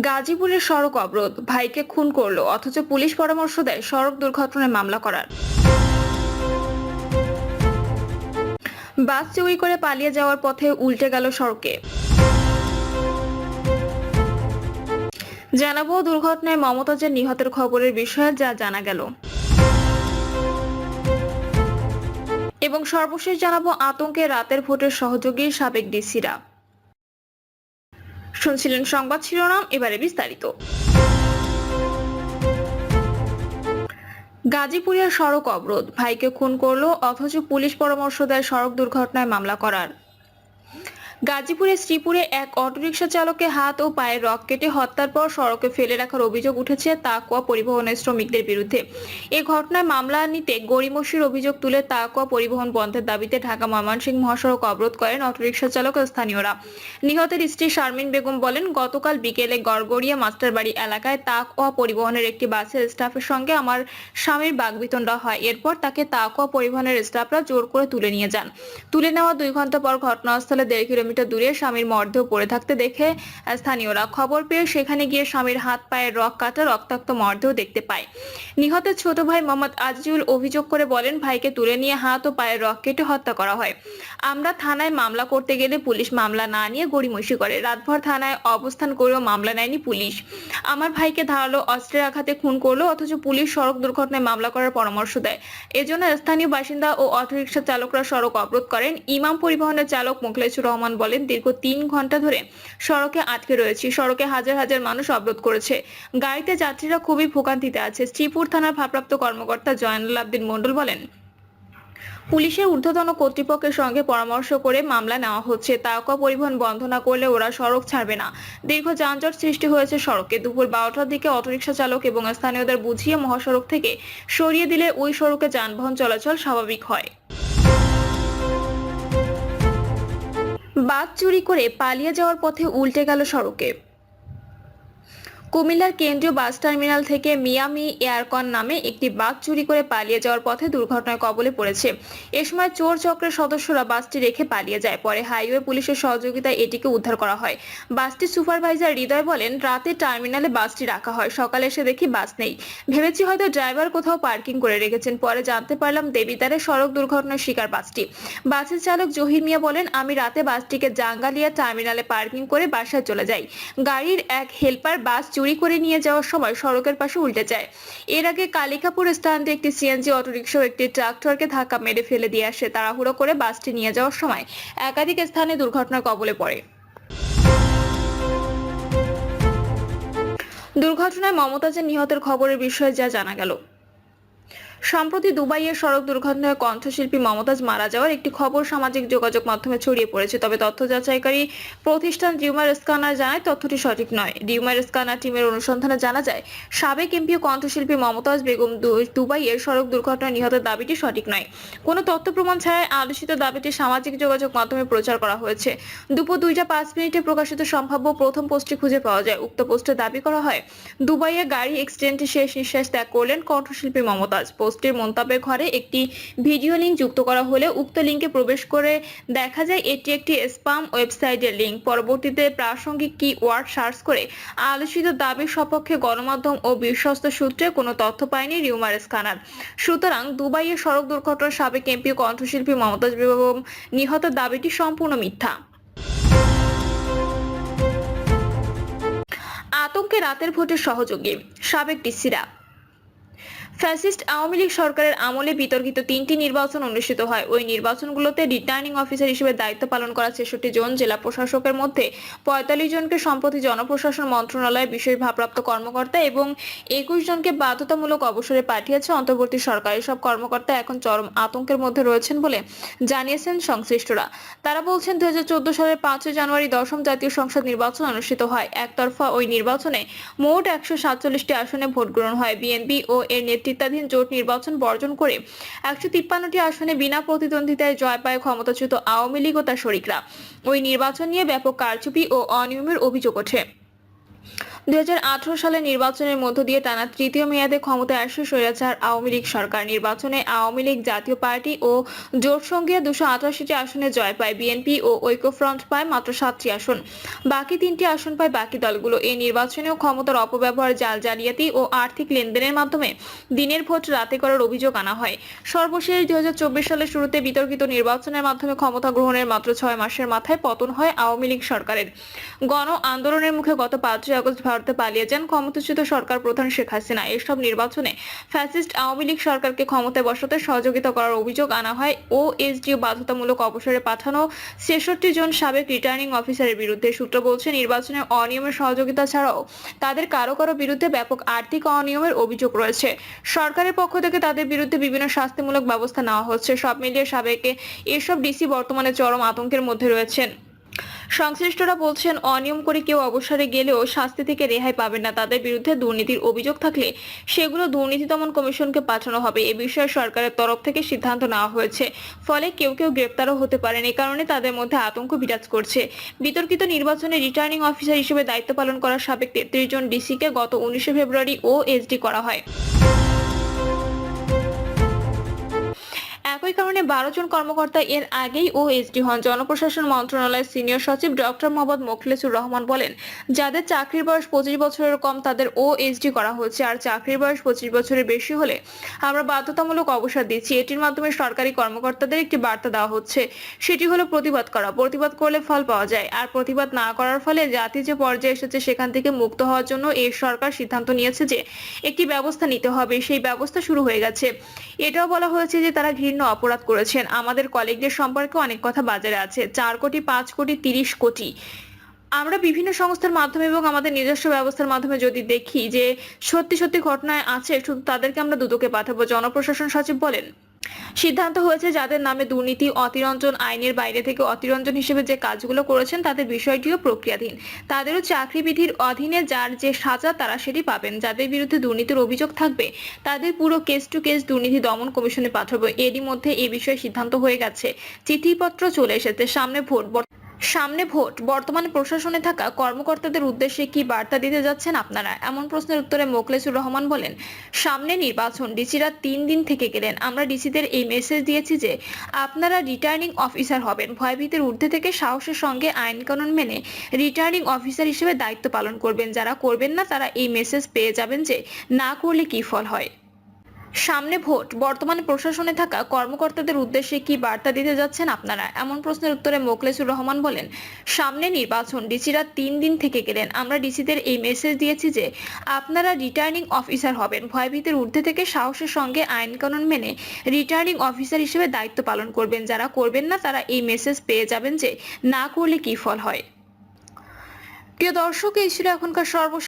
গাজীপুরের সড়ক অবরোধ, ভাইকে খুন করলো অথচ পুলিশ পরামর্শ দেয় সড়ক দুর্ঘটনায় মামলা করার। বাস চুরি করে পালিয়ে যাওয়ার পথে উল্টে গেল সড়কে। জানাবো দুর্ঘটনায় মমতাজের নিহতের খবরের বিষয়ে যা জানা গেল, এবং সর্বশেষ জানাবো আতঙ্কে রাতের ভোটের সহযোগী সাবেক ডিসিরা। শুনছিলেন সংবাদ শিরোনাম, এবারে বিস্তারিত। গাজীপুরের সড়ক অবরোধ, ভাইকে খুন করলো অথচ পুলিশ পরামর্শ দেয় সড়ক দুর্ঘটনায় মামলা করার। গাজীপুরের শ্রীপুরে এক অটোরিকশা চালককে হাত ও পায়ের রক কেটে হত্যার পর সড়কে ফেলে রাখার অভিযোগ উঠেছে তাকুয়া পরিবহনের শ্রমিকদের বিরুদ্ধে। এ ঘটনায় মামলা নিতে গড়িমসির অভিযোগ তুলে তাকুয়া পরিবহন বন্ধের দাবিতে ঢাকা ময়মনসিংহ মহাসড়ক অবরোধ করেন অটোরিকশা চালক ও স্থানীয়রা। নিহতের স্ত্রী শারমিন বেগম বলেন, গতকাল বিকেলে গড়গড়িয়া মাস্টারবাড়ি এলাকায় তাকুয়া পরিবহনের একটি বাসের স্টাফের সঙ্গে আমার স্বামীর বাগবিতণ্ডা হয়। এরপর তাকে তাকুয়া পরিবহনের স্টাফরা জোর করে তুলে নিয়ে যান। তুলে নেওয়া 2 ঘন্টা পর ঘটনাস্থলে 1.5 কিলোমিটার দূরে স্বামীর মরদেহ পড়ে থাকতে দেখে স্থানীয়রা খবর পেয়ে সেখানে গিয়ে স্বামীর হাত পায়ের রক কাটা রক্তাক্ত মরদেহ দেখতে পায়। নিহতের ছোট ভাই মোহাম্মদ আজিজুল অভিযোগ করে বলেন, ভাইকে তুলে নিয়ে হাত ও পায়ের রক কেটে হত্যা করা হয়। আমরা থানায় মামলা করতে গেলে পুলিশ মামলা না নিয়ে গড়িমসি করে। রাতভর থানায় অবস্থান করেও মামলা নেয়নি পুলিশ। আমার ভাইকে ধারালো অস্ত্রের আঘাতে খুন করলো অথচ পুলিশ সড়ক দুর্ঘটনায় মামলা করার পরামর্শ দেয়। এজন্য স্থানীয় বাসিন্দা ও অটোরিকশা চালকরা সড়ক অবরোধ করেন। ইমাম পরিবহনের চালক মোখলেছুর রহমান বলেন, দীর্ঘ 3 ঘন্টা ধরে সড়কে আটকে রয়েছি। সড়কে হাজার হাজার মানুষ অবরোধ করেছে। গাড়িতে যাত্রীরা খুবই ভোগান্তিতে আছে। শ্রীপুর থানার ভারপ্রাপ্ত কর্মকর্তা জয়নুল আবদিন মণ্ডল বলেন, পুলিশের ঊর্ধ্বতন কর্তৃপক্ষের সঙ্গে পরামর্শ করে মামলা নেওয়া হচ্ছে। তাকুয়া পরিবহন বন্ধ না করলে ওরা সড়ক ছাড়বে না। দীর্ঘ যানজট সৃষ্টি হয়েছে সড়কে। দুপুর 12টার দিকে অটোরিকশা চালক এবং স্থানীয়দের বুঝিয়ে মহাসড়ক থেকে সরিয়ে দিলে ওই সড়কে যানবাহন চলাচল স্বাভাবিক হয়। বাস চুরি করে পালিয়ে যাওয়ার পথে উল্টে গেল সড়কে। কুমিল্লার কেন্দ্রীয় বাস টার্মিনাল থেকে মিয়ামি এয়ারকন নামে একটি বাস চুরি করে পালিয়ে যাওয়ার পথে দুর্ঘটনার কবলে পড়েছে। এ সময় চোর চক্রের সদস্যরা বাসটি রেখে পালিয়ে যায়। পরে হাইওয়ে পুলিশের সহযোগিতায় এটিকে উদ্ধার করা হয়। বাসটির সুপারভাইজার হৃদয় বলেন, রাতে টার্মিনালে বাসটি রাখা হয়। সকালে এসে দেখি বাস নেই। ভেবেছি হয়তো ড্রাইভার কোথাও পার্কিং করে রেখেছেন। পরে জানতে পারলাম দেবিদ্বারে সড়ক দুর্ঘটনার শিকার বাসটি। বাসের চালক জহির মিয়া বলেন, আমি রাতে বাসটিকে জাঙ্গালিয়া টার্মিনালে পার্কিং করে বাসায় চলে যাই। গাড়ির এক হেল্পার বাস চুরি করে নিয়ে যাওয়ার সময় সড়কের পাশে উল্টে যায়। এর আগে কালিকাপুর স্থানে একটি সিএনজি অটোরিকশা ও একটি ট্রাক্টরকে ধাক্কা মেরে ফেলে দিয়ে আসে। তাড়াহুড়ো করে বাসটি নিয়ে যাওয়ার সময় একাধিক স্থানে দুর্ঘটনার কবলে পড়ে। দুর্ঘটনায় মমতাজের নিহতের খবরের বিষয়ে যা জানা গেল। সম্প্রতি দুবাইয়ের সড়ক দুর্ঘটনায় কণ্ঠশিল্পী মমতাজ মারা যাওয়ার একটি খবর সামাজিক যোগাযোগ মাধ্যমে ছড়িয়ে পড়েছে। তবে তথ্য যাচাইকারী প্রতিষ্ঠান রিউমার স্ক্যানার জানায় তথ্যটি সঠিক নয়। রিউমার স্ক্যানার টিমের অনুসন্ধানে জানা যায়, সাবেক এমপি ও কণ্ঠশিল্পী মমতাজ বেগম দুবাইয়ের সড়ক দুর্ঘটনায় নিহতের দাবিটি সঠিক নয়। কোনো তথ্য প্রমাণ ছাড়াই আলোচিত দাবিটি সামাজিক যোগাযোগ মাধ্যমে প্রচার করা হয়েছে। দুপুর 2টা 5 মিনিটে প্রকাশিত সম্ভাব্য প্রথম পোস্টটি খুঁজে পাওয়া যায়। উক্ত পোস্টে দাবি করা হয়, দুবাইয়ে গাড়ি অ্যাক্সিডেন্টে শেষ নিঃশ্বাস ত্যাগ করলেন কণ্ঠশিল্পী মমতাজ। পোস্টের মন্তব্যের ঘরে একটি ভিডিও লিঙ্ক যুক্ত করা হলে উক্ত লিঙ্কে প্রবেশ করে দেখা যায় এটি একটি স্প্যাম ওয়েবসাইটের লিঙ্ক। পরবর্তীতে প্রাসঙ্গিক কিওয়ার্ড সার্চ করে আলোচিত দাবির সপক্ষে গণমাধ্যম ও বিশ্বস্ত সূত্রে কোনো তথ্য পায়নি রিউমার স্ক্যানার। সুতরাং দুবাইয়ের সড়ক দুর্ঘটনার সাবেক এমপি ও কণ্ঠশিল্পী মমতাজ বেগম নিহতের দাবিটি সম্পূর্ণ মিথ্যা। আতঙ্কে রাতের ভোটের সহযোগী সাবেক ডিসিরা। ফ্যাসিস্ট আওয়ামী লীগ সরকারের আমলে বিতর্কিত 3টি নির্বাচন অনুষ্ঠিত হয়। ওই নির্বাচনগুলোতে রিটার্নিং অফিসার হিসেবে দায়িত্ব পালন করা 66 জন জেলা প্রশাসকের মধ্যে 45 জনকে সম্প্রতি জনপ্রশাসন মন্ত্রণালয়ের বিশেষ ভারপ্রাপ্ত কর্মকর্তা এবং 21 জনকে বাধ্যতামূলক অবসরে পাঠিয়েছে অন্তর্বর্তী সরকার। এসব কর্মকর্তা এখন চরম আতঙ্কের মধ্যে রয়েছেন বলে জানিয়েছেন সংশ্লিষ্টরা। তারা বলছেন, 2014 সালের 5 জানুয়ারি 10ম জাতীয় সংসদ নির্বাচন অনুষ্ঠিত হয়। একতরফা ওই নির্বাচনে মোট 147টি আসনে ভোট গ্রহণ হয়। বিএনপি ও এর নেতৃত্বাধীন জোট নির্বাচন বর্জন করে 153টি আসনে বিনা প্রতিদ্বন্দ্বিতায় জয় পায় ক্ষমতাচ্যুত আওয়ামী লীগ ও তার শরিকরা। ওই নির্বাচন নিয়ে ব্যাপক কারচুপি ও অনিয়মের অভিযোগ ওঠে। 2018 সালের নির্বাচনের মধ্য দিয়ে টানা তৃতীয় মেয়াদে ক্ষমতায় আসে স্বৈরাচার আওয়ামী লীগ সরকার। নির্বাচনে আওয়ামী লীগ জাতীয় পার্টি ও জোটসঙ্গীরা 288টি আসনে জয় পায়। বিএনপি ও ঐক্যফ্রন্ট পায় মাত্র 7টি আসন। বাকি 3টি আসন পায় বাকি দলগুলো। এই নির্বাচনেও ক্ষমতার অপব্যবহার, জাল জালিয়াতি ও আর্থিক লেনদেনের মাধ্যমে দিনের ভোট রাতে করার অভিযোগ আনা হয়। সর্বশেষ 2024 সালের শুরুতে বিতর্কিত নির্বাচনের মাধ্যমে ক্ষমতা গ্রহণের মাত্র 6 মাসের মাথায় পতন হয় আওয়ামী লীগ সরকারের। গণ আন্দোলনের মুখে গত 5 আগস্ট ভারতে পালিয়ে যান ক্ষমতাচ্যুত সরকার প্রধান শেখ হাসিনা। এসব নির্বাচনে ফ্যাসিস্ট আওয়ামী লীগ সরকারকে ক্ষমতায় বসাতে সহযোগিতা করার অভিযোগ আনা হয় ওএসডি বাধ্যতামূলক অবসরে পাঠানো 66 জন সাবেক রিটার্নিং অফিসারের বিরুদ্ধে। সূত্র বলছে, নির্বাচনে অনিয়মের সহযোগিতা ছাড়াও তাদের কারো কারো বিরুদ্ধে ব্যাপক আর্থিক অনিয়মের অভিযোগ রয়েছে। সরকারের পক্ষ থেকে তাদের বিরুদ্ধে বিভিন্ন শাস্তিমূলক ব্যবস্থা নেওয়া হচ্ছে। সব মিলিয়ে সাবেক এসব ডিসি বর্তমানে চরম আতঙ্কের মধ্যে রয়েছেন। সংশ্লিষ্টরা বলছেন, অনিয়ম করে কেউ অবসরে গেলেও শাস্তি থেকে রেহাই পাবেন না। তাদের বিরুদ্ধে দুর্নীতির অভিযোগ থাকলে সেগুলো দুর্নীতি দমন কমিশনকে পাঠানো হবে। এ বিষয়ে সরকারের তরফ থেকে সিদ্ধান্ত নেওয়া হয়েছে। ফলে কেউ কেউ গ্রেপ্তারও হতে পারেন। এ কারণে তাদের মধ্যে আতঙ্ক বিরাজ করছে। বিতর্কিত নির্বাচনে রিটার্নিং অফিসার হিসেবে দায়িত্ব পালন করা সাবেক 33 জন ডিসিকে গত 19 ফেব্রুয়ারি ওএসডি করা হয়। একই কারণে 12 জন কর্মকর্তা এর আগেই ওএসডি হন। জনপ্রশাসন মন্ত্রণালয়ের সিনিয়র সচিব ডক্টর মোহাম্মদ মোখলেছুর রহমান বলেন, যাদের চাকরির বয়স 25 বছরের কম তাদের ওএসডি করা হচ্ছে, আর চাকরির বয়স 25 বছরের বেশি হলে আমরা বাধ্যতামূলক অবসর দিচ্ছি। এটির মাধ্যমে সরকারি কর্মকর্তাদের একটি বার্তা দেওয়া হচ্ছে, সেটি হলো প্রতিবাদ করা। প্রতিবাদ করলে ফল পাওয়া যায়, আর প্রতিবাদ না করার ফলে জাতি যে পর্যায়ে এসেছে সেখান থেকে মুক্ত হওয়ার জন্য এই সরকার সিদ্ধান্ত নিয়েছে যে একটি ব্যবস্থা নিতে হবে। সেই ব্যবস্থা শুরু হয়ে গেছে। এটাও বলা হয়েছে যে তারা ঘৃণ্য অপরাধ করেছেন। আমাদের কলিগদের সম্পর্কে অনেক কথা বাজারে আছে। 4 কোটি, 5 কোটি, 30 কোটি। আমরা বিভিন্ন সংস্থার মাধ্যমে এবং আমাদের নিজস্ব ব্যবস্থার মাধ্যমে যদি দেখি যে সত্যি সত্যি ঘটনায় আছে, শুধু তাদেরকে আমরা দুদকে পাঠাবো। জনপ্রশাসন সচিব বলেন, সিদ্ধান্ত হয়েছে যাদের নামে দুর্নীতি, অতিরঞ্জন, আইনের বাইরে থেকে অতিরঞ্জন হিসেবে যে কাজগুলো করেছেন তাদের বিষয়টিও প্রক্রিয়াধীন। তাদেরও চাকরি বিধির অধীনে যার যে সাজা তারা সেটি পাবেন। যাদের বিরুদ্ধে দুর্নীতির অভিযোগ থাকবে তাদের পুরো কেস টু কেস দুর্নীতি দমন কমিশনে পাঠাবো। এরই মধ্যে এ বিষয়ে সিদ্ধান্ত হয়ে গেছে। চিঠিপত্র চলে এসেছে। সামনে ভোট। বর্তমানে প্রশাসনে থাকা কর্মকর্তাদের উদ্দেশ্যে কি বার্তা দিতে যাচ্ছেন আপনারা? এমন প্রশ্নের উত্তরে মোখলেছুর রহমান বলেন, সামনে নির্বাচন, ডিসিরা 3 দিন থেকে গেলেন। আমরা ডিসিদের এই মেসেজ দিয়েছি যে আপনারা রিটার্নিং অফিসার হবেন। ভয়ভীতির ঊর্ধ্বে থেকে সাহসের সঙ্গে আইন কানুন মেনে রিটার্নিং অফিসার হিসেবে দায়িত্ব পালন করবেন। যারা করবেন না তারা এই মেসেজ পেয়ে যাবেন যে না করলে কি ফল হয়। সামনে ভোট। বর্তমানে প্রশাসনে থাকা কর্মকর্তাদের উদ্দেশ্যে কি বার্তা দিতে যাচ্ছেন আপনারা? এমন প্রশ্নের উত্তরে মোখলেছুর রহমান বলেন, সামনে নির্বাচন, ডিসিরা 3 দিন থেকে গেলেন। আমরা ডিসিদের এই মেসেজ দিয়েছি যে আপনারা রিটার্নিং অফিসার হবেন। ভয়ভীতির ঊর্ধ্বে থেকে সাহসের সঙ্গে আইন কানুন মেনে রিটার্নিং অফিসার হিসেবে দায়িত্ব পালন করবেন। যারা করবেন না তারা এই মেসেজ পেয়ে যাবেন যে না করলে কি ফল হয়। প্রিয় দর্শক, এই ছিল এখনকার সর্বশেষ